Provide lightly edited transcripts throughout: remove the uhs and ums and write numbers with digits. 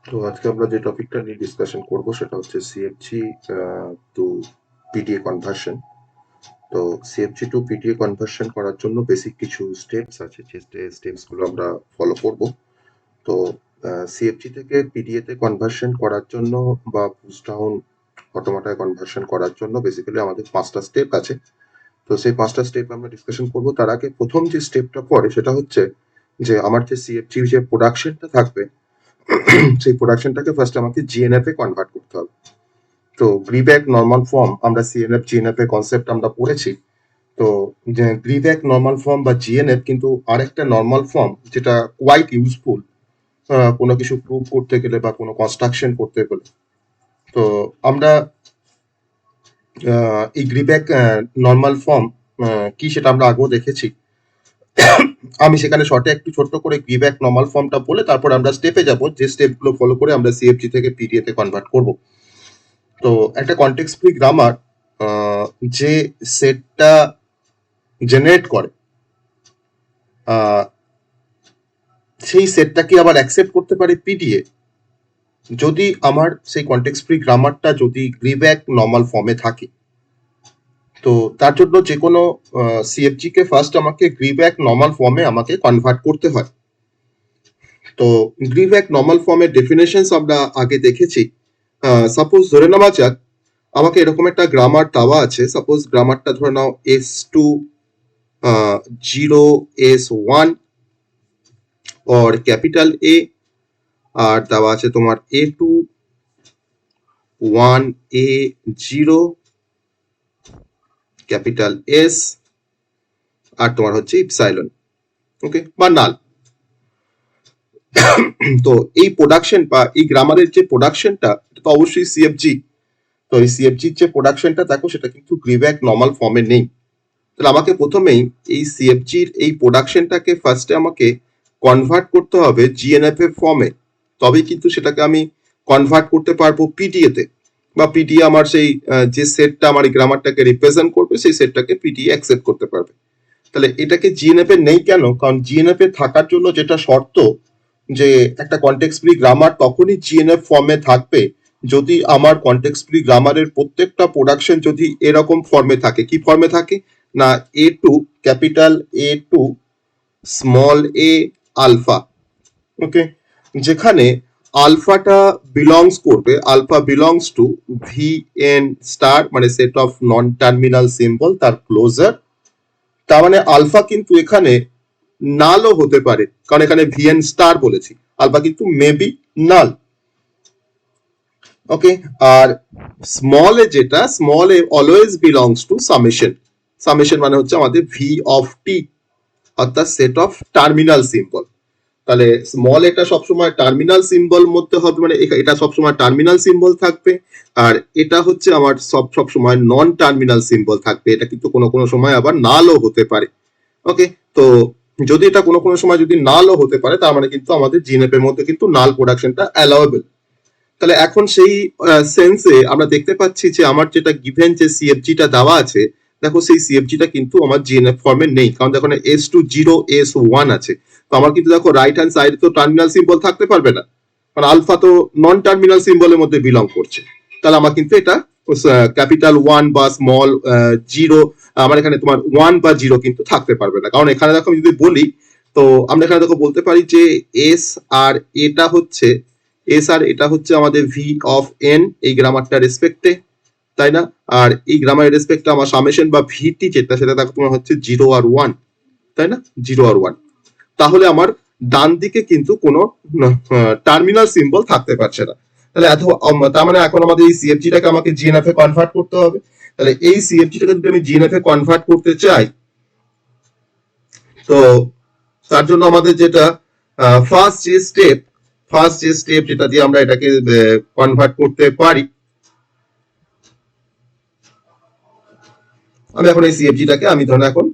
তো আজকে আমরা যে টপিকটা নিয়ে ডিসকাশন করব সেটা হচ্ছে সিএফজি টু পিডিএ কনভার্সন। তো সিএফজি টু পিডিএ কনভার্সন করার জন্য বেসিক কিছু স্টেপস আছে, যে স্টেপসগুলো আমরা ফলো করব। তো সিএফজি থেকে পিডিএ তে কনভার্সন করার জন্য বা পুশ ডাউন অটোমাটায় কনভার্সন করার জন্য বেসিক্যালি আমাদের 5টা স্টেপ আছে। তো সেই 5টা স্টেপ আমরা ডিসকাশন করব। তার আগে প্রথম যে স্টেপটা পড়ে সেটা হচ্ছে যে আমার যে সিএফজি যে প্রোডাকশনটা থাকবে সেই প্রোডাকশনটাকে ফার্স্ট আমাকে জিএনএফ এ কনভার্ট করতে হবে। তো গ্রিব্যাক নর্মাল ফর্ম আমরা সিএনএফ জিএনএফ এর কনসেপ্ট আমরা পড়েছি। তো গ্রিব্যাক নর্মাল ফর্ম বা জিএনএফ কিন্তু আরেকটা নর্মাল ফর্ম যেটা কোয়াইট ইউজফুল কোনো কিছু প্রুভ করতে গেলে বা কোনো কনস্ট্রাকশন করতে গেলে। তো আমরা এই গ্রিব্যাক নর্মাল ফর্ম কি সেটা আমরা আগেও দেখেছি। আমি সেখানে শর্টে একটু ছোট্ট করে গ্রিব্যাক নর্মাল ফর্মটা বলে তারপর আমরা স্টেপে যাব, যে স্টেপগুলো ফলো করে আমরা সিএফজি থেকে পিডিএ তে কনভার্ট করব। তো একটা কনটেক্সট ফ্রি গ্রামার যে সেটটা জেনারেট করে সেই সেটটাকে আবার অ্যাকসেপ্ট করতে পারে পিডিএ, যদি আমার সেই কনটেক্সট ফ্রি গ্রামারটা যদি গ্রিব্যাক নর্মাল ফর্মে থাকে। তো তার জন্য যে কোনো সিএফজি কে ফার্স্ট আমাকে গ্রিব্যাক নর্মাল ফর্মে আমাকে কনভার্ট করতে হয়। তো গ্রিব্যাক নর্মাল ফর্মের ডেফিনেশনস আমরা আগে দেখেছি। সাপোজ ধরে নেওয়া যাক আমাকে এরকম একটা গ্রামার দেওয়া আছে। সাপোজ গ্রামারটা ধরে নাও S2 0S1 or capital A, আর দেওয়া আছে তোমার A2 1A0 ক্যাপিটাল S, আর তোমার হচ্ছে ইপসাইলন, ওকে, বা নাল। তো এই প্রোডাকশন বা এই গ্রামারের যে প্রোডাকশনটা তো অবশ্যই সিএফজি। তো এই সিএফজির যে প্রোডাকশনটা দেখো সেটা কিন্তু গ্রিব্যাক নর্মাল ফর্মে নেই। তাহলে আমাকে প্রথমেই এই সিএফজির এই প্রোডাকশনটাকে ফার্স্টে আমাকে কনভার্ট করতে হবে জিএনএফ এর ফর্মে, তবেই কিন্তু সেটাকে আমি কনভার্ট করতে পারবো পিডিএ তে, বা পিডিএ আমার সেই যে সেটটা আমার এই গ্রামারটাকে রিপ্রেজেন্ট করবে সেই সেটটাকে পিডিএ অ্যাকসেপ্ট করতে পারবে। তাহলে এটাকে জিএনএফ এ নেই কেন? কারণ জিএনএফ এ থাকার জন্য যেটা শর্ত, যে একটা কনটেক্সট ফ্রি গ্রামার তখনই জিএনএফ ফর্মে থাকবে যদি আমার কনটেক্সট ফ্রি গ্রামারের প্রত্যেকটা প্রোডাকশন যদি এরকম ফর্মে থাকে। কি ফর্মে থাকে না, A2 capital A2 small a alpha, okay, যেখানে আলফাটা বিলংস করবে, alpha belongs to VN star, মানে set of non terminal symbol তার ক্লোজার। তার মানে আলফা কিন্তু এখানে নালও হতে পারে, কারণ এখানে ভিএন স্টার বলেছি, আলফা কিন্তু মেবি নাল, ওকে। আর স্মল এ যেটা, small A always belongs to summation, summation মানে হচ্ছে আমাদের ভি অফ টি, অর্থাৎ সেট অফ টার্মিনাল সিম্বল। তাহলে স্মল এটা সবসময় টার্মিনাল সিম্বল মধ্যে হবে, মানে এটা সবসময় টার্মিনাল সিম্বল থাকবে, আর এটা হচ্ছে আমার সবসময় নন টার্মিনাল সিম্বল থাকবে। এটা কিন্তু কোনো কোনো সময় আবার নালও হতে পারে, ওকে। তো যদি এটা কোনো কোনো সময় যদি নালও হতে পারে, তার মানে কিন্তু আমাদের জিএনএফ এর মধ্যে কিন্তু নাল প্রোডাকশনটা অ্যালাউয়েবল। তাহলে এখন সেই সেন্সে আমরা দেখতে পাচ্ছি যে আমার যেটা গিভেন যে সিএফজিটা দেওয়া আছে, দেখো সেই সিএফজিটা কিন্তু আমার জিএনএফ ফর্মে নেই, কারণ দেখো S2 0S1 আছে। তো আমার কিন্তু দেখো রাইট হ্যান্ড সাইডে তো টার্মিনাল সিম্বল থাকতে পারবে না, কারণ আলফা তো নন টার্মিনাল সিম্বলের মধ্যে বিলং করছে। তাহলে আমার কিন্তু এটা ক্যাপিটাল 1 বা স্মল 0, আমার এখানে তোমার 1 বা 0 কিন্তু থাকতে পারবে না। কারণ এখানে দেখো আমি যদি বলি, তো আমরা এখানে দেখো বলতে পারি যে এস আর এটা হচ্ছে, এস আর এটা হচ্ছে আমাদের ভি অফ এন এই গ্রামারটা রেসপেক্টে, তাই না? আর এই গ্রামারের রেসপেক্টে আমার সামেশন বা ভিটি যেটা সেটা দেখো তোমার হচ্ছে 0 আর 1, তাই না? 0 আর 1। তাহলে আমার ডান দিকে কিন্তু কোনো টার্মিনাল সিম্বল থাকতে পারছে না। তাহলে তার মানে এখন আমাদের এই সিএফজিটাকে আমাকে জিএনএফ এ কনভার্ট করতে হবে। তাহলে এই সিএফজিটাকে যদি আমি জিএনএফ এ কনভার্ট করতে চাই, তো তার জন্য আমাদের যেটা ফার্স্ট যে স্টেপ যেটা দিয়ে আমরা এটাকে কনভার্ট করতে পারি, আমি এখন এই সিএফজিটাকে আমি ধরুন এখন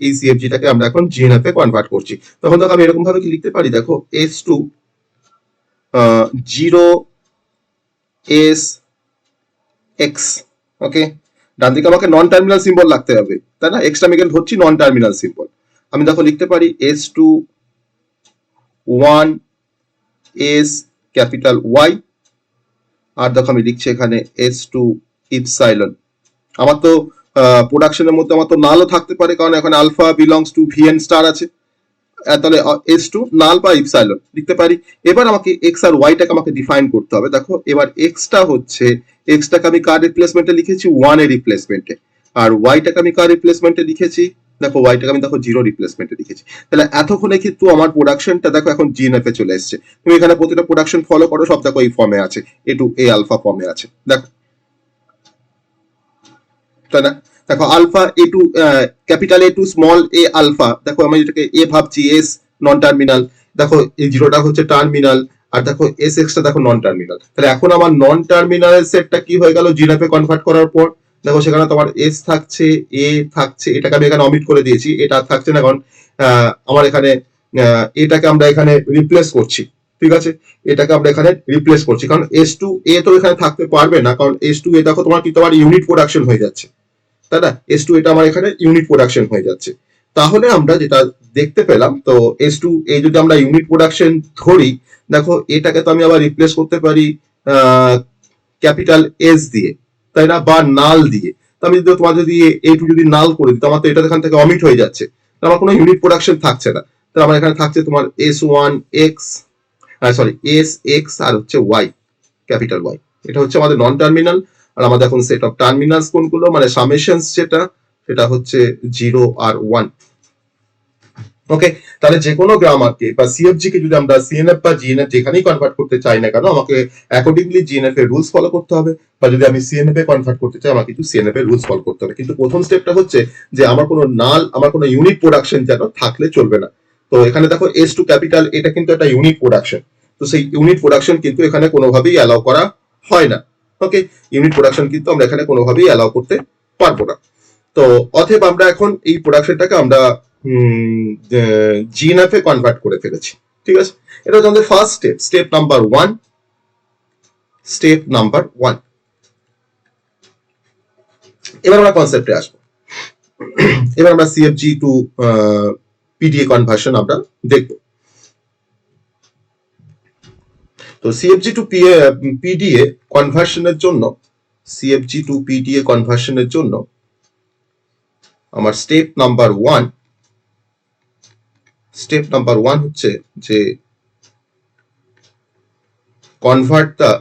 এই সিএফজিটাকে আমরা এখন জিএনএফ এ কনভার্ট করছি। তখন দেখো আমি এরকম ভাবে কি লিখতে পারি, দেখো S2 0 S X, ওকে। ডান দিকে আমাকে নন টার্মিনাল সিম্বল লাগতে হবে, তাই না? এক্সটা আমি এখানে ধরছি নন টার্মিনাল সিম্বল। আমি দেখো লিখতে পারি S2 1 S ক্যাপিটাল ওয়াই, আর দেখো আমি লিখছি এখানে এস টু ইপসাইলন। আমার তো প্রোডাকশনের মধ্যে আমার তো নালও থাকতে পারে, কারণ এখানে alpha belongs to VN star আছে। তাহলে এস টু নাল বা ইপসাইলন লিখতে পারি। এবার আমাকে এক্স আর ওয়াইটাকে আমাকে ডিফাইন করতে হবে। দেখো এবার এক্সটা হচ্ছে, এক্সটাকে আমি কার রিপ্লেসমেন্টে লিখেছি, ওয়ান এর রিপ্লেসমেন্টে, আর ওয়াইটাকে আমি কার রিপ্লেসমেন্টে লিখেছি, দেখো ওয়াইটাকে আমি দেখো জিরো রিপ্লেসমেন্টে লিখেছি। তাহলে এতক্ষণে কিন্তু আমার প্রোডাকশনটা দেখো এখন জিএনএফ এ চলে এসছে। তুমি এখানে প্রতিটা প্রোডাকশন ফলো করো, সব দেখো এই ফর্মে আছে, এ টু এ আলফা ফর্মে আছে, দেখো, তাই না? দেখো alpha A to capital A to small A alpha, দেখো আমি এটাকে এ ভাবছি, এস নন টার্মিনাল, দেখো এই জিরোটা হচ্ছে টার্মিনাল, আর দেখো এস এক্সটা দেখো নন টার্মিনাল। তাহলে এখন আমার নন টার্মিনাল সেটটা কি হয়ে গেল জিএনএফ এ কনভার্ট করার পর, দেখো সেখানে তোমার এস থাকছে, এ থাকছে, এটাকে আমি এখানে অমিট করে দিয়েছি, এটা থাকছে না, কারণ আমার এখানে এটাকে আমরা এখানে রিপ্লেস করছি, ঠিক আছে, এটাকে আমরা এখানে রিপ্লেস করছি, কারণ এস টু এ তো এখানে থাকতে পারবে না, কারণ এস টু এ দেখো তোমার কি তোমার ইউনিট প্রোডাকশন হয়ে যাচ্ছে, তাই না? এস টু এটা আমার এখানে ইউনিট প্রোডাকশন হয়ে যাচ্ছে। তাহলে আমরা যেটা দেখতে পেলাম, তো এস টু এ যদি আমরা ইউনিট প্রোডাকশন ধরি, দেখো এটাকে তো আমি আবার রিপ্লেস করতে পারি ক্যাপিটাল এস দিয়ে, তাই না, বা নাল দিয়ে। তো আমি যদি তোমার যদি এ টু যদি নাল করে দিই, আমার তো এটা এখান থেকে অমিট হয়ে যাচ্ছে, আমার কোনো ইউনিট প্রোডাকশন থাকছে না। তো আমার এখানে থাকছে তোমার S one X, sorry S X আর হচ্ছে ওয়াই, ক্যাপিটাল ওয়াই। এটা হচ্ছে আমাদের নন টার্মিনাল। আর আমাদের এখন সেট অফ টার্মিনালস কোনগুলো, মানে সামেশনস যেটা, সেটা হচ্ছে 0 আর 1। ওকে, তাহলে যে কোনো গ্রামারকে বা সিএফজি কে যদি আমরা সিএনএফ বা জিএনএফ যেখানেই কনভার্ট করতে চাই না কেন, আমাকে অ্যাকর্ডিংলি জিএনএফ এর রুলস ফলো করতে হবে, বা যদি আমি সিএনএফ এ কনভার্ট করতে চাই আমাকে কিন্তু সিএনএফ এর রুলস ফলো করতে হবে। কিন্তু প্রথম স্টেপটা হচ্ছে যে আমার কোনো নাল, আমার কোনো ইউনিট প্রোডাকশন যেন থাকলে চলবে না। তো এখানে দেখো এস টু ক্যাপিটাল, এটা কিন্তু একটা ইউনিট প্রোডাকশন, তো সেই ইউনিট প্রোডাকশন কিন্তু এখানে কোনোভাবেই অ্যালাউ করা হয় না। ওকে, ইউনিট প্রোডাকশন কিন্তু আমরা এখানে কোনোভাবেই অ্যালাউ করতে পারবো না। তো অতএব আমরা এখন এই প্রোডাকশনটাকে আমরা জিএনএফ এ কনভার্ট করে ফেলেছি, ঠিক আছে। এটা হচ্ছে আমাদের first step, step number one, step number one. এবার আমরা কনসেপ্টে আসবো। এবার আমরা সিএফজি টু পিডিএ কনভার্সন আমরা দেখব। তো সিএফজি টু পিডিএ কনভার্সনের জন্য, সিএফজি টু পিডিএ কনভার্সনের জন্য আমার step number one, step number one হচ্ছে যে convert the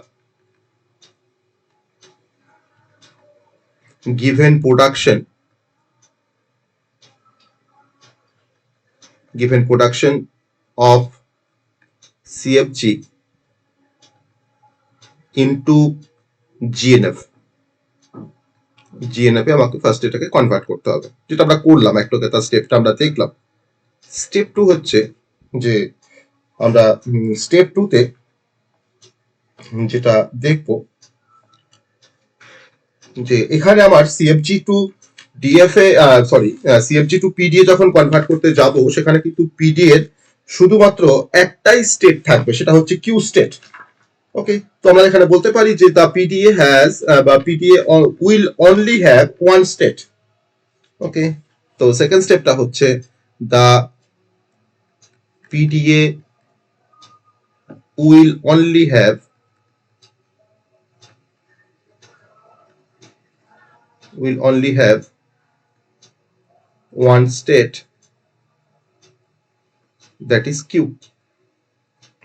given production of CFG into GNF। GNF এ আমাকে ফার্স্ট এটাকে কনভার্ট করতে হবে, যেটা আমরা করলাম, একটু তার স্টেপটা আমরা দেখলাম। স্টেপ টু হচ্ছে যে আমরা স্টেপ টু তে যেটা দেখব, যে এখানে আমার CFG to DFA, sorry CFG to PDA যখন কনভার্ট করতে যাব, সেখানে কিন্তু পিডি এর শুধুমাত্র একটাই স্টেট থাকবে, সেটা হচ্ছে কিউ স্টেট। ওকে, তো আমরা এখানে বলতে পারি যে দা পিডিএ হ্যাজ বা PDA will only have one state. Okay, তো সেকেন্ড স্টেপটা হচ্ছে the PDA will only have one state, that is q।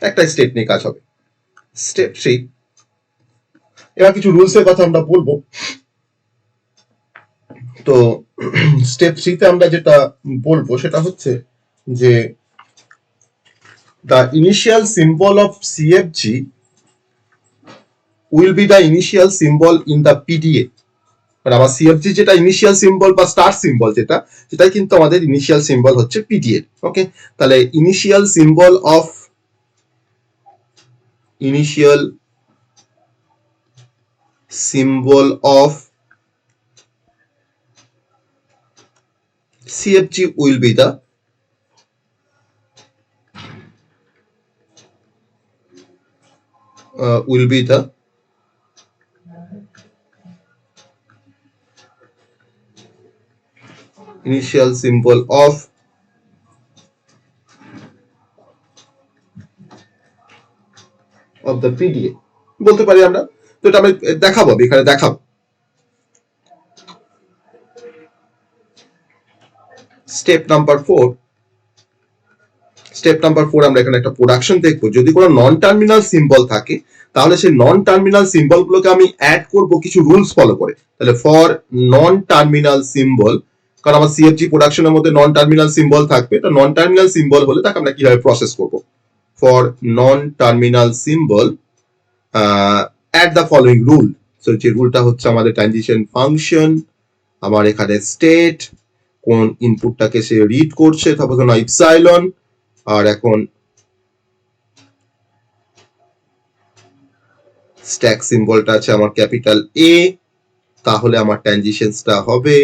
একটা স্টেট নিয়ে কাজ হবে। স্টেপ থ্রি, এবার কিছু রুলস এর কথা আমরা বলবো। তো স্টেপ থ্রিতে আমরা যেটা বলবো সেটা হচ্ছে যে the initial symbol of CFG will be the initial symbol in the PDA। মানে আমার সিএফজি যেটা ইনিশিয়াল সিম্বল বা স্টার্ট সিম্বল যেটা, সেটাই কিন্তু আমাদের ইনিশিয়াল সিম্বল হচ্ছে পিডিএ। ওকে, তাহলে initial symbol of CFG will be the initial symbol of of the PDA বলতে পারি আমরা। তো এটা আমি দেখাবো, এখানে দেখাবো। স্টেপ নাম্বার 4, স্টেপ নাম্বার 4 আমরা এখানে একটা প্রোডাকশন দেখবো। যদি কোনো নন টার্মিনাল সিম্বল থাকে তাহলে সেই নন টার্মিনাল সিম্বল গুলোকে আমি অ্যাড করব কিছু রুলস ফলো করে। তাহলে ফর নন টার্মিনাল সিম্বল, কারণ আমার সিএফজি প্রোডাকশনের মধ্যে নন টার্মিনাল সিম্বল থাকবে, তো নন টার্মিনাল সিম্বল হলে তাকে আমরা কিভাবে প্রসেস করব। For non terminal symbol add the following rule. So যে রুলটা হচ্ছে আমাদের ট্রানজিশন ফাংশন, আমার এখানে স্টেট, কোন ইনপুটটাকে সে রিড করছে, তারপর ধরুন ইপসাইলন, আর এখন স্ট্যাক সিম্বলটা আছে আমার ক্যাপিটাল এ, তাহলে আমার ট্রানজিশনসটা হবে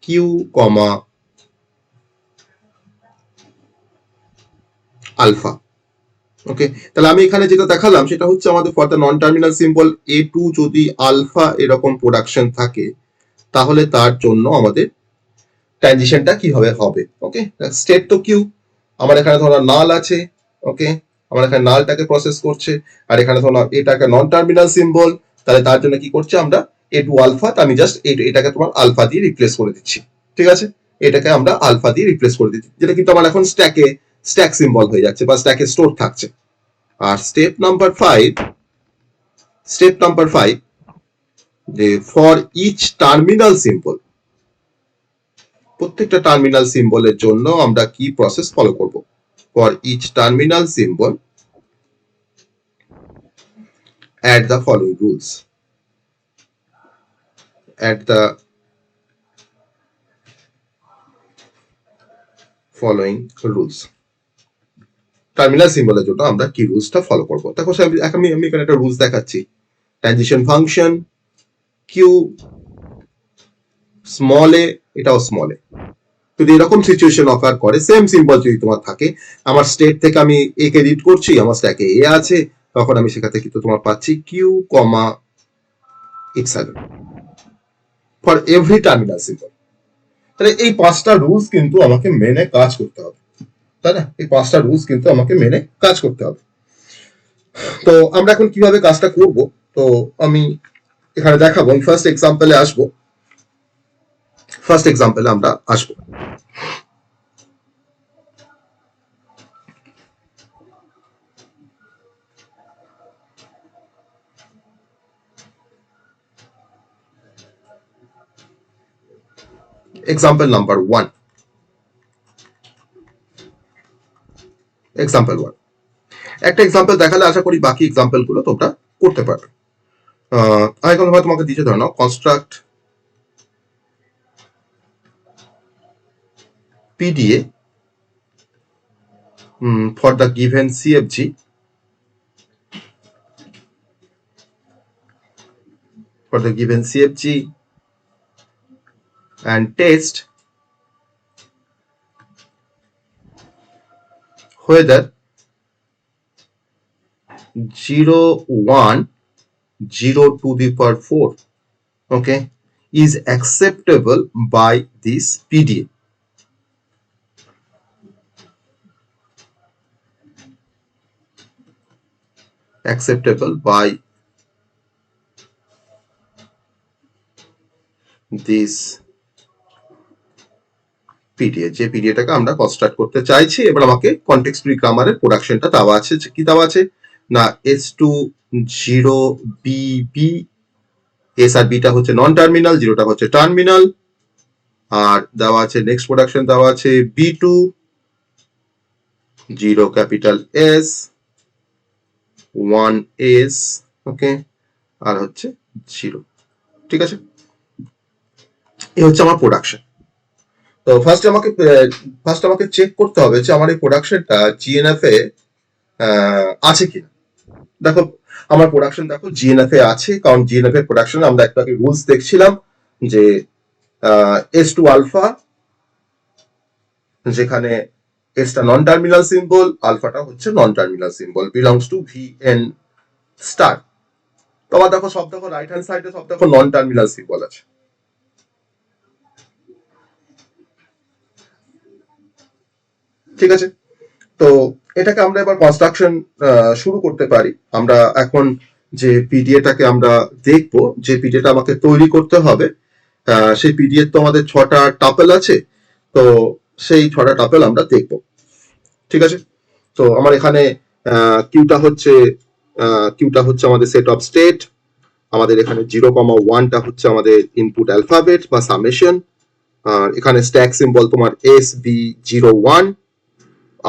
কিউ কমা আলফা। ওকে, তাহলে আমি এখানে যেটা দেখালাম সেটা হচ্ছে আমাদের for the non terminal symbol A2 যদি আলফা এরকম প্রোডাকশন থাকে তাহলে তার জন্য আমাদের ট্রানজিশনটা কিভাবে হবে। ওকে, স্টেট তো কিউ, আমার এখানে ধরো নাল আছে। ওকে, আমার এখানে নালটাকে প্রসেস করছে, আর এখানে ধরো এটা একটা নন টার্মিনাল সিম্বল, তাহলে তার জন্য কি করছে আমরা A2 আলফা, আমি জাস্ট এটাকে তোমার আলফা দিয়ে রিপ্লেস করে দিচ্ছি। ঠিক আছে, এটাকে আমরা আলফা দিয়ে রিপ্লেস করে দিচ্ছি, যেটা কিন্তু আমার এখন স্ট্যাক সিম্বল হয়ে যাচ্ছে বা স্ট্যাকে স্টোর থাকছে। আর স্টেপ নাম্বার 5, স্টেপ নাম্বার 5 যে ফর ইচ টার্মিনাল সিম্বল, প্রত্যেকটা টার্মিনাল সিম্বলের জন্য আমরা কি প্রসেস ফলো করব। For each terminal symbol add the following rules, add the following rules। Terminal সিম্বলের জন্য আমরা কি রুলসটা ফলো করব। দেখো আমি এখানে একটা রুলস দেখাচ্ছি। ট্রানজিশন ফাংশন কিউ স্মল এ, এটাও স্মল এ। যদি এরকম সিচুয়েশন অকার করে, সেম সিম্বল যদি তোমার থাকে, আমার স্টেট থেকে আমি এ কে রিড করছি, আমার স্ট্যাকে এ আছে, তখন আমি সেখান থেকে কিন্তু তোমার পাচ্ছি Q comma epsilon for every terminal symbol. তাহলে এই 5টা রুলস কিন্তু আমাকে মেনে কাজ করতে হবে, তাই না? এই 5টা রুলস কিন্তু আমাকে মেনে কাজ করতে হবে। তো আমরা এখন কিভাবে কাজটা করব, তো আমি এখানে দেখাবো। আমি ফার্স্ট এক্সাম্পলে আসবো, ফার্স্ট এক্সাম্পলে আমরা আসবো। এক্সাম্পল নাম্বার 1, এক্সাম্পল 1 একটা এক্সাম্পল দেখালে আশা করি বাকি এক্সাম্পল গুলো তোমরা করতে পারবে। আমি এখন তোমাকে দিয়েছে, ধরো নাও construct PDA for the given CFG and test whether 0 1 0 to the power 4, okay, is acceptable by this PDA. Acceptable by this PDA, যে পিডিএটাকে আমরা কনস্ট্রাক্ট করতে চাইছি। এবার আমাকে কনটেক্সট ফ্রি গ্রামারের প্রোডাকশনটা দেওয়া আছে, কি দেওয়া আছে না S2 0 BB, এস আর বিটা হচ্ছে নন টার্মিনাল, জিরোটা হচ্ছে টার্মিনাল, আর দেওয়া আছে নেক্সট প্রোডাকশন দেওয়া আছে B2 0 ক্যাপিটাল S 1S, ওকে, আর হচ্ছে 0। ঠিক আছে, এই হচ্ছে আমার প্রোডাকশন। তো ফার্স্ট আমাকে চেক করতে হবে যে আমার এই প্রোডাকশনটা জিএনএফ এ আছে কিনা। দেখো আমার প্রোডাকশন, দেখো জিএনএফ এ আছে, কারণ জিএনএফ এর প্রোডাকশন আমরা একটা রুলস দেখছিলাম যে S2 আলফা, যেখানে এসটা নন টার্মিনাল সিম্বল, আলফাটা হচ্ছে non terminal symbol, belongs to VN star. তোমার দেখো সব দেখো রাইট হ্যান্ড সাইডে সব দেখো নন টার্মিনাল সিম্বল আছে। ঠিক আছে, তো এটাকে আমরা এবার কনস্ট্রাকশন শুরু করতে পারি। আমরা এখন যে পিডিএটাকে আমরা দেখবো, যে পিডিএটা আমাকে তৈরি করতে হবে, সেই পিডিএ তো আমাদের 6টা টাপেল আছে, তো সেই 6টা টাপেল আমরা দেখবো। ঠিক আছে, তো আমার এখানে কিউটা হচ্ছে আমাদের সেট অফ স্টেট, আমাদের এখানে 0,1টা হচ্ছে আমাদের ইনপুট অ্যালফাবেট বা সামেশন, আর এখানে স্ট্যাক সিম্বল তোমার SB01।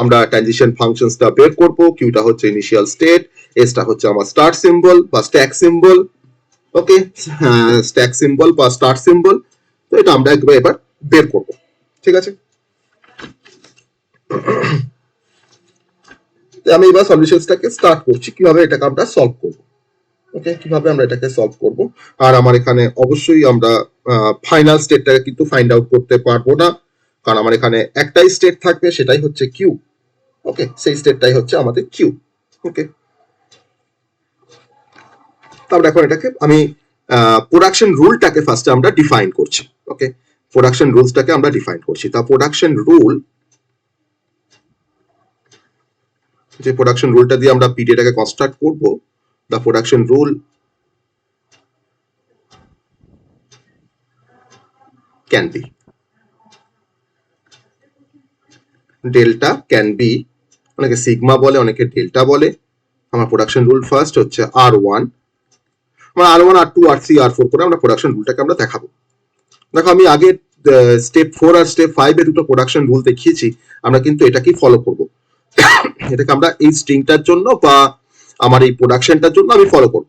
আমরা ট্রানজিশন ফাংশনসটা বের করব। কিউটা হচ্ছে ইনিশিয়াল স্টেট, এসটা হচ্ছে আমার স্টার্ট সিম্বল বা স্ট্যাক সিম্বল। ওকে, স্ট্যাক সিম্বল বা স্টার্ট সিম্বল, তো এটা আমরা একবার এবার বের করব। ঠিক আছে, আমি এবার সলিউশনসটাকে স্টার্ট করছি, কিভাবে এটাকে আমরা সলভ করব। ওকে, কিভাবে আমরা এটাকে সলভ করব। আর আমার এখানে অবশ্যই আমরা ফাইনাল স্টেটটাকে কিন্তু ফাইন্ড আউট করতে পারবো না, কারণ আমার এখানে একটাই স্টেট থাকবে, সেটাই হচ্ছে কিউ। ওকে, সেই স্টেটটাই হচ্ছে আমাদের কিউ। ওকে, তারপর এখন এটাকে আমি প্রোডাকশন রুলটাকে ফার্স্টে আমরা ডিফাইন করছি। ওকে, প্রোডাকশন রুলসটাকে আমরা ডিফাইন করছি। তা প্রোডাকশন রুল, যে প্রোডাকশন রুলটা দিয়ে আমরা পিডিএটাকে কনস্ট্রাক্ট করব, the production rule can be delta can be, অনেকে সিগমা বলে, অনেকে ডেল্টা বলে। আমার প্রোডাকশন রুল ফার্স্ট হচ্ছে R1, আমরা R1 R2 R3 R4 করে আমরা প্রোডাকশন রুলটাকে আমরা দেখাবো। দেখো, আমি আগে স্টেপ 4 আর স্টেপ 5 এ দুটো প্রোডাকশন রুল দেখিয়েছি, আমরা কিন্তু এটাকেই ফলো করব। এটাকে আমরা এই স্ট্রিংটার জন্য বা আমার এই প্রোডাকশনটার জন্য আমি ফলো করব।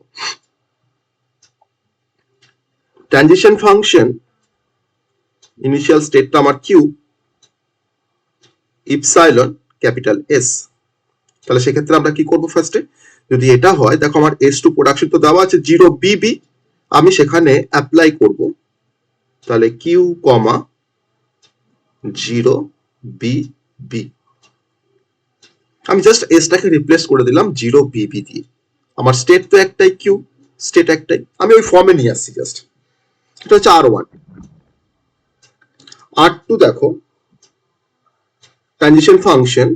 ট্রানজিশন ফাংশন ইনিশিয়াল স্টেটটা আমার কিউ, ইপসাইলন ক্যাপিটাল এস। তাহলে সেক্ষেত্রে আমরা কি করব ফার্স্টে, যদি এটা হয়, দেখো আমার S2 প্রোডাকশন তো দেওয়া আছে 0BB, আমি সেখানে অ্যাপ্লাই করব, তাহলে কিউ কমা 0BB, আমি জাস্ট এসটাকে রিপ্লেস করে দিলাম 0BB দিয়ে। আমার স্টেট তো একটাই, কিউ স্টেট একটাই, আমি ওই ফর্মে নিয়ে আসছি জাস্ট। এটা হচ্ছে R1। R2 দেখো, transition function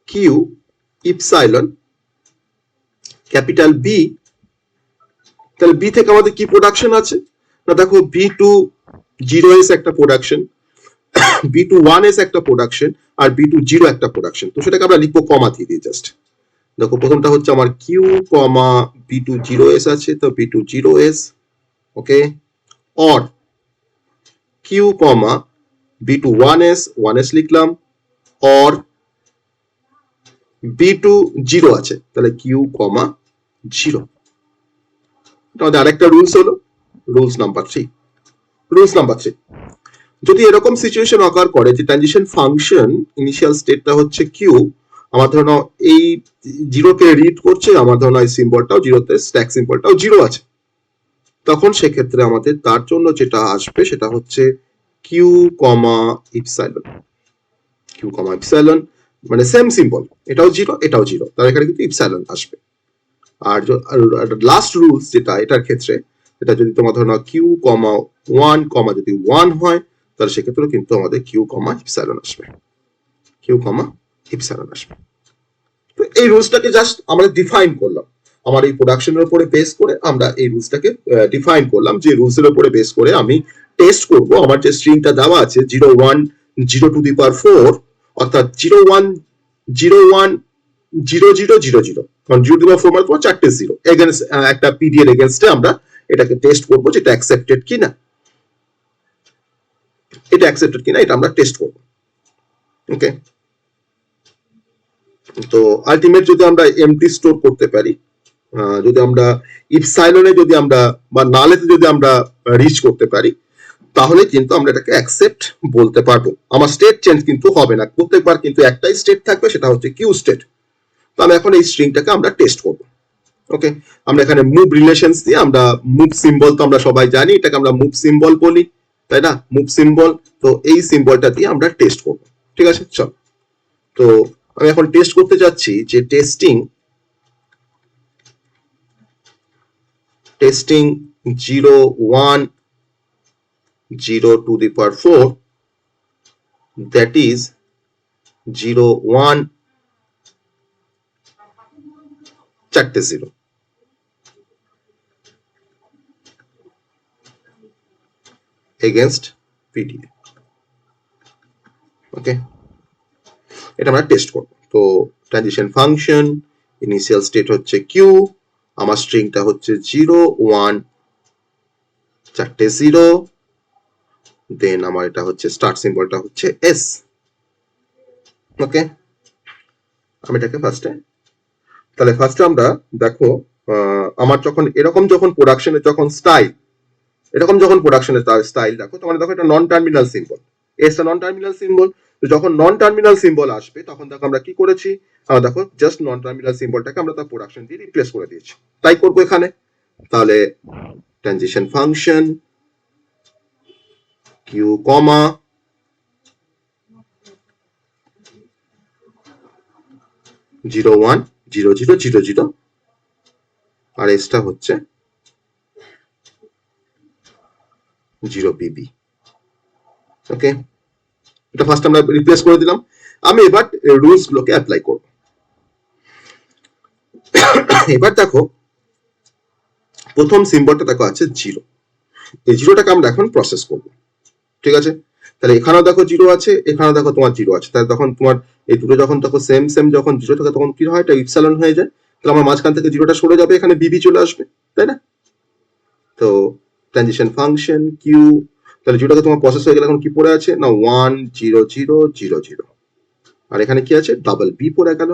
Q epsilon capital B, তাহলে বি থেকে আমাদের কি প্রোডাকশন আছে না, দেখো B2 0S একটা প্রোডাকশন, B2 1S একটা প্রোডাকশন, আর B2 0 একটা প্রোডাকশন। তো সেটাকে আমরা লিখবো কমা দিয়ে দিই জাস্ট। দেখো, প্রথমটা হচ্ছে আমার কিউ কমা B2 0S আছে, তো B2 0S। Okay, or Q comma B2 1S 1S লিখলাম, অর B2 0 আছে, তাহলে কিউ কমা 0। আমাদের আরেকটা রুলস হলো রুলস নাম্বার 3। রুলস নাম্বার 3, যদি এরকম সিচুয়েশন অকার করে যে ট্রানজিশন ফাংশন ইনিশিয়াল স্টেটটা হচ্ছে কিউ, আমার ধরুন এই 0কে রিড করছে, আমার ধরুন এই সিম্বলটাও 0তে, স্ট্যাক সিম্বলটাও 0 আছে, তখন সেক্ষেত্রে আমাদের তার জন্য যেটা আসবে সেটা হচ্ছে Q comma epsilon. Q comma epsilon মানে সেম সিম্বল, এটাও 0 এটাও 0, তাহলে এখানে কিন্তু ইপসাইলন আসবে। আর লাস্ট রুলস যেটা এটার ক্ষেত্রে, এটা যদি তোমার ধরো কিউ কমা 1 কমা যদি 1 হয়, তাহলে সেক্ষেত্রে কিন্তু আমাদের কিউ কমা ইপসাইলন আসবে, কিউ কমা ইপসাইলন আসবে। তো এই রুলসটাকে জাস্ট আমরা ডিফাইন করলাম, আমার এই প্রোডাকশনের উপরে বেস করে আমরা এই রুলসটাকে ডিফাইন করলাম, যে রুলসের উপরে বেস করে আমি টেস্ট করব আমার যে স্ট্রিংটা দেওয়া আছে 0 1 0 টু দি পাওয়ার 4, অর্থাৎ 0 1 0 1 0 0 0 0, কারণ 0 টু দি পাওয়ার 4 মানে 4টে 0 এগেইনস্ট একটা পিডিএর এগেইনস্টে আমরা এটাকে টেস্ট করব, যেটা অ্যাকসেপ্টেড কিনা, এটা অ্যাকসেপ্টেড কিনা এটা আমরা টেস্ট করব। ওকে, তো আলটিমেট যদি আমরা এমটি স্টোর করতে পারি, যদি আমরা ইপসাইলনে যদি আমরা বা নালেতে যদি আমরা রিচ করতে পারি, তাহলে কিন্তু আমরা এটাকে অ্যাকসেপ্ট বলতে পারবো। আমার স্টেট চেঞ্জ কিন্তু হবে না, প্রত্যেকবার কিন্তু একটাই স্টেট থাকবে, সেটা হচ্ছে কিউ স্টেট। তো আমি এখন এই স্ট্রিংটাকে আমরা টেস্ট করব। ওকে, আমরা এখানে মুভ রিলেশনস দিয়ে, আমরা মুভ সিম্বল তো আমরা সবাই জানি, এটাকে আমরা মুভ সিম্বল বলি, তাই না, মুভ সিম্বল। তো এই সিম্বলটা দিয়ে আমরা টেস্ট করব। ঠিক আছে, চল। তো আমি এখন টেস্ট করতে যাচ্ছি যে testing 0 1 0 to the power 4, that is 0 1 চারটে জিরো, এগেনস্ট পিডিএ। ওকে, এটা আমরা টেস্ট করব। তো ট্রানজিশন ফাংশন ইনিশিয়াল স্টেট হচ্ছে কিউ, আমার স্ট্রিংটা হচ্ছে 0 1 চারটে জিরো, দেন আমার এটা হচ্ছে স্টার্ট সিম্বলটা হচ্ছে এস। ওকে, আমি এটাকে ফার্স্টে, তাহলে ফার্স্টে আমরা দেখো আমার যখন এরকম যখন প্রোডাকশনে যখন স্টাইল, এরকম যখন প্রোডাকশনের স্টাইল দেখো, তোমার দেখো এটা নন টার্মিনাল সিম্বল, এসটা নন টার্মিনাল সিম্বল। তো যখন নন টার্মিনাল সিম্বল আসবে তখন দেখো আমরা কি করেছি, আমরা দেখো জাস্ট নন টার্মিনাল সিম্বলটাকে আমরা তার প্রোডাকশন দিয়ে রিপ্লেস করে দিয়েছি। তাই করবো এখানে। তাহলে ট্রানজিশন ফাংশন কিউ কমা 0 1 0 0 0 0 আর এসটা হচ্ছে 0 বিবি। ওকে, এটা ফার্স্ট আমরা রিপ্লেস করে দিলাম। আমি এবার রুলস গুলোকে অ্যাপ্লাই করব। এবার দেখো প্রথম সিম্বলটা দেখো আছে 0, এই জিরোটাকে আমরা এখন প্রসেস করব। ঠিক আছে, তাহলে এখানেও দেখো 0 আছে, এখানেও দেখো তোমার 0 আছে, তাহলে তখন তোমার এই দুটো যখন দেখো সেম সেম যখন 0 থাকে তখন কি হয়, এটা ইপসালন হয়ে যায়। তাহলে আমার মাঝখান থেকে 0টা সরে যাবে, এখানে বিবি চলে আসবে, তাই না? তো ট্রানজিশন ফাংশন কিউ, তাহলে 0টাকে তোমার প্রসেস হয়ে গেলে এখন কি পড়ে আছে না 1 0 0 0 0, আর এখানে কি আছে ডাবল বি পড়ে গেল,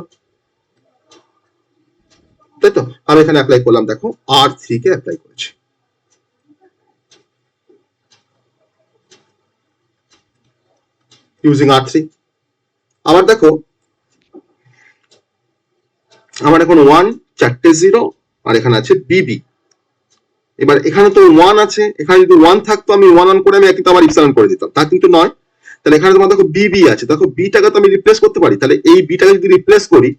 তাই তো? আমি এখানে অ্যাপ্লাই করলাম, দেখো R3 কে অ্যাপ্লাই করেছি ইউজিং R3। আবার দেখো আমার এখন 1 চারটে 0 আর এখানে আছে বিবি। এবার এখানে তো 1 আছে, এখানে যদি 1 থাকতো আমি 1 অন করে আমি কিন্তু আবার ইপসালন করে দিতাম, তা কিন্তু নয়। তাহলে এখানে তোমার দেখো বিবি আছে, দেখো বিটাকে তো আমি রিপ্লেস করতে পারি, তাহলে এই বিটাকে যদি রিপ্লেস করি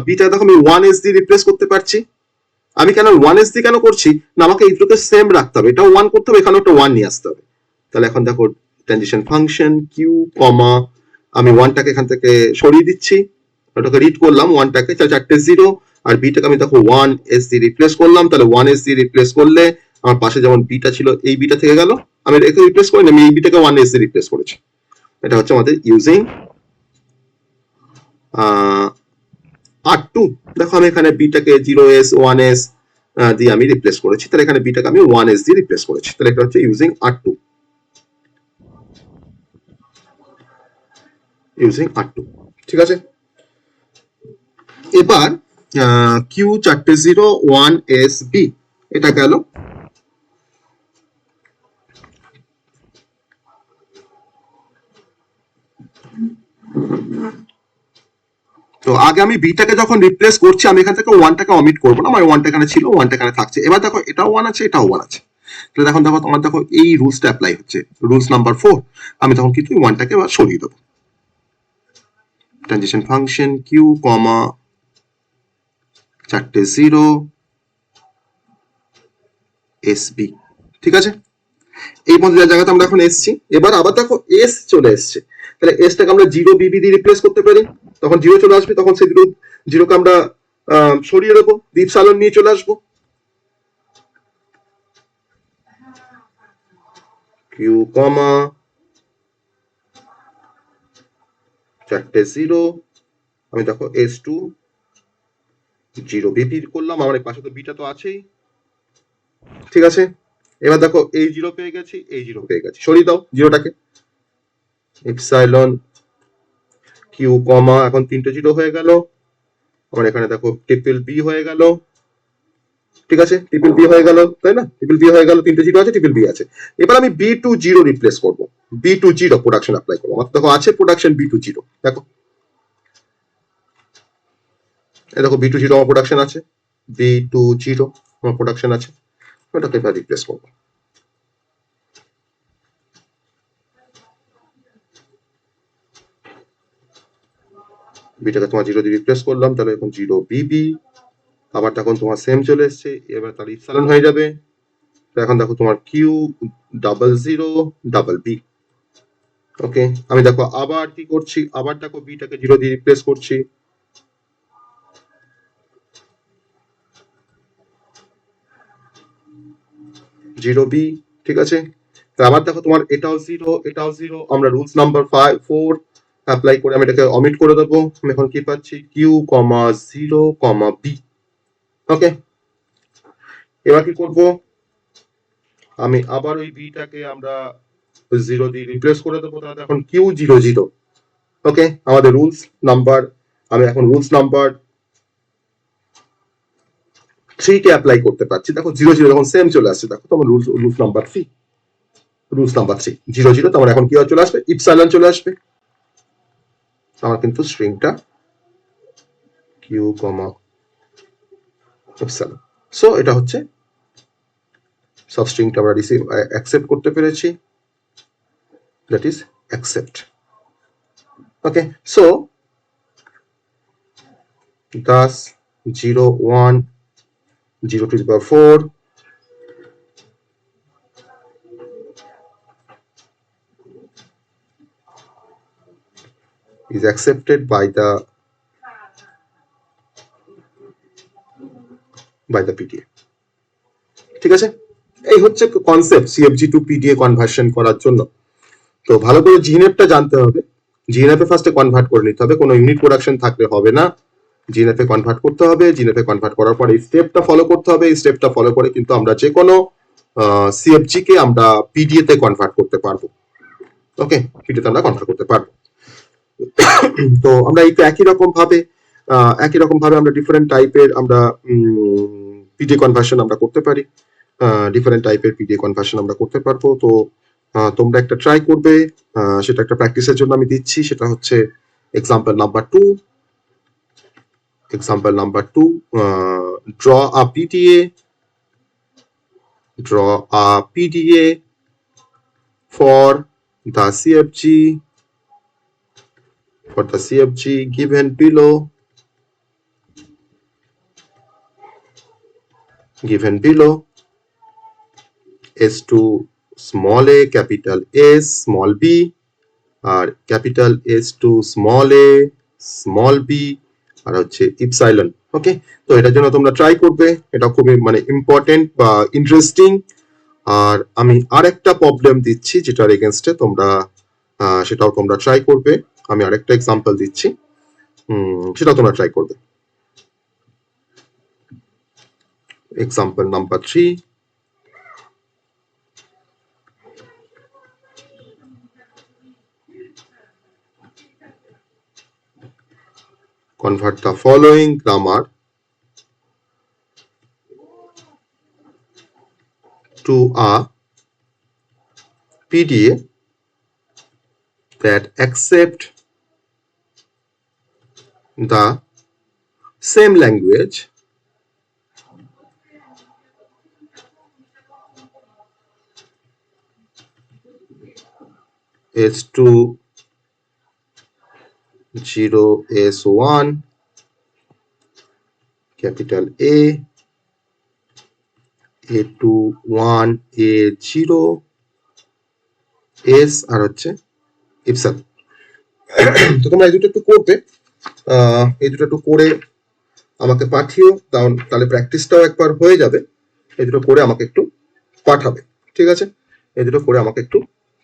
বিটাকে দেখো আমি 1s দিয়ে রিপ্লেস করতে পারছি। আমি কেন 1s দিয়ে কেন করছি না, আমাকে এই দুটোকে সেম রাখতে হবে, এটাও 1 করতে হবে, এখানেও একটা 1 নিয়ে আসতে হবে। তাহলে এখন দেখো ট্রানজিশন ফাংশন কিউ কমা, আমি 1টাকে এখান থেকে সরিয়ে দিচ্ছি, ওটাকে রিড করলাম 1টাকে, চারটে 0 আর বিটাকে আমি দেখো 1s দিয়ে রিপ্লেস করলাম। তাহলে 1s দিয়ে রিপ্লেস করলে আমার পাশে যেমন বিটা ছিল এই বিটা থেকে গেল, আমি একে রিপ্লেস করিনি, আমি এই বিটাকে 1s দিয়ে রিপ্লেস করেছি। এটা হচ্ছে আমাদের ইউজিং R2। দেখো আমি এখানে বিটাকে 0s 1s দিয়ে আমি রিপ্লেস করেছি, তাহলে এখানে বিটাকে আমি 1s দিয়ে রিপ্লেস করেছি, তাহলে এটা হচ্ছে ইউজিং R2, ইউজিং R2। ঠিক আছে, এবার কিউ চারটে 0 1s b, এটা গেল। তো আগে আমি বিটাকে যখন রিপ্লেস করছি আমি এখান থেকে 1টাকে অমিট করবো না, আমার 1টা এখানে ছিল, 1টা এখানে থাকছে। এবার দেখো এটাও 1 আছে, এটাও 1 আছে, তাহলে এখন দেখো তোমার দেখো এই রুলসটা অ্যাপ্লাই হচ্ছে, রুলস নাম্বার 4। আমি তখন কিন্তু 1টাকে এবার সরিয়ে দেবো। ট্রানজিশন ফাংশন কিউ কমা চারটে 0 এসবি। ঠিক আছে, এই পর্যন্ত জায়গাতে আমরা এখন এসছি। এবার আবার দেখো এস চলে এসছে, তাহলে এসটাকে আমরা 0 বিবি দিয়ে রিপ্লেস করতে পারি, তখন 0 চলে আসবে, তখন সেই 0কে আমরা সরিয়ে দেবো, দ্বীপ সালন নিয়ে চলে আসবো। কিউ কমা চারটে 0, আমি দেখো S2 0 বিপি করলাম, আমার পাশে তো বিটা তো আছেই। ঠিক আছে, এবার দেখো এই 0 পেয়ে গেছি, এই 0 পেয়ে গেছি, সরিয়ে দাও 0টাকে, এপসাইলন কিউ কমা, এখন 3টে 0 হয়ে গেল, আমার এখানে দেখো ট্রিপল বি হয়ে গেল। ঠিক আছে, ট্রিপল বি হয়ে গেল, তাই না? ট্রিপল বি হয়ে গেল, 3টে 0 আছে, ট্রিপল বি আছে। এবার আমি B20 রিপ্লেস করব, B20 প্রোডাকশন অ্যাপ্লাই করবো, আমার দেখো আছে প্রোডাকশন B20, দেখো এই দেখো B20 আমার প্রোডাকশন আছে, B20 আমার প্রোডাকশন আছে, ওটাকে এবার রিপ্লেস করবো। বিটাকে তোমার 0 দিয়ে রিপ্লেস করলাম, তাহলে এখন 0 বিবি, আবার তখন তোমার সেম চলে এসছে, এবার তাহলে ইপসালন হয়ে যাবে। এখন দেখো তোমার কিউ 00 ডাবল বি। ওকে, আমি দেখো আবার কি করছি, আবার দেখো বিটাকে 0 দিয়ে রিপ্লেস করছি, 0b, ঠিক আছে। আবার দেখো তোমার এটাও 0, এটাও 0, আমরা রুলস নাম্বার 4 অ্যাপ্লাই করে আমি এটাকে অমিট করে দেবো। আমি এখন কি পাচ্ছি, q, 0, b। ওকে, এবার কি করব, আমি আবার ওই বিটাকে আমরা 0 দিয়ে রিপ্লেস করে দেবো, তাহলে এখন q 0 0। ওকে, আমাদের রুলস নাম্বার, আমি এখন রুলস নাম্বার 3 কে অ্যাপ্লাই করতে পারছি। দেখো 0 0 যখন সেম চলে আসছে, দেখো তোমার রুলস নাম্বার 3, রুলস নাম্বার 3 0 0, তোমার এখন কি চলে আসবে, ইপসাইলন চলে আসবে। আমার কিন্তু স্ট্রিংটা q, ইপসাইলন। সো এটা হচ্ছে সব স্ট্রিংটা আমরা রিসিভ অ্যাকসেপ্ট করতে পেরেছি, that is accept. Okay, so 10 0 1 0 to the power 4 is accepted by the PDA। ঠিক আছে, এই হচ্ছে concept CFG to PDA conversion করার জন্য। তো ভালো করে জিএনএফটা জানতে হবে, জিএনএফ এ ফার্স্টে কনভার্ট করে নিতে হবে, কোনো ইউনিট প্রোডাকশন থাকলে হবে না, জিএনএফ এ কনভার্ট করতে হবে। জিএনএফ এ কনভার্ট করার পরে এই স্টেপটা ফলো করতে হবে, এই স্টেপটা ফলো করে কিন্তু আমরা যে কোনো CFG কে আমরা PDA তে কনভার্ট করতে পারবো। ওকে, PDA তে আমরা কনভার্ট করতে পারবো। তো আমরা এই একই রকম ভাবে আমরা ডিফারেন্ট টাইপের আমরা PDA কনভার্সন আমরা করতে পারি, ডিফারেন্ট টাইপের PDA কনভার্সন আমরা করতে পারবো। তো তোমরা একটা ট্রাই করবে, সেটা একটা প্র্যাকটিসের জন্য আমি দিচ্ছি, সেটা হচ্ছে example number 2। Example number 2, draw a PDA for the CFG given below S2 small a capital S small b আর capital S2 small a small b আর হচ্ছে ইপসাইলন। ওকে, তো এটার জন্য তোমরা ট্রাই করবে, এটা খুবই মানে ইম্পর্টেন্ট বা ইন্টারেস্টিং। আর আমি আরেকটা প্রবলেম দিচ্ছি যেটার এগেইনস্টে তোমরা সেটাও তোমরা ট্রাই করবে। আমি আরেকটা এক্সাম্পল দিচ্ছি, সেটাও তোমরা ট্রাই করবে। Example number 3, convert the following grammar to a PDA that accept the same language S2 0 S1 capital A A2 1 A0 S আর হচ্ছে ইপসাইলন। তো তোমরা এই দুটো একটু করবে, এই দুটো একটু করে আমাকে পাঠিও, তাহলে প্র্যাকটিসটাও একবার হয়ে যাবে। এই দুটো করে আমাকে একটু পাঠাবে, ঠিক আছে, এই দুটো করে আমাকে একটু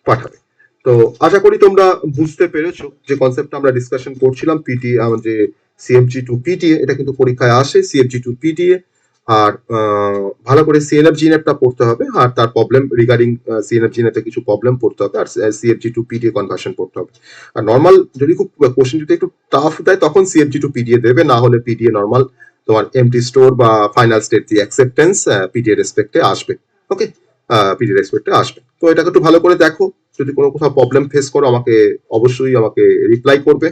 পাঠাবে। তো আশা করি তোমরা বুঝতে পেরেছো যে কনসেপ্টটা আমরা ডিসকাশন করছিলাম, PDA যে CFG টু PDA, এটা কিন্তু পরীক্ষায় আসে CFG টু PDA। আর ভালো করে CNF GNF-টা পড়তে হবে, আর তার প্রবলেম রিগার্ডিং CNF GNF এ কিছু প্রবলেম পড়তে হবে, আর CFG টু PDA কনভার্সন পড়তে হবে। আর নর্মাল যদি খুব কোশ্চেন যদি একটু টাফ দেয় তখন CFG টু PDA দেবে, না হলে PDA নর্মাল তোমার এমটি স্টোর বা ফাইনাল স্টেট দি অ্যাকসেপ্টেন্স PDA রেসপেক্টে আসবে। ওকে, PDA রেসপেক্টে আসবে। তো এটাকে একটু ভালো করে দেখো, যদি কোনো কোথাও প্রবলেম ফেস করো আমাকে অবশ্যই রিপ্লাই করবে।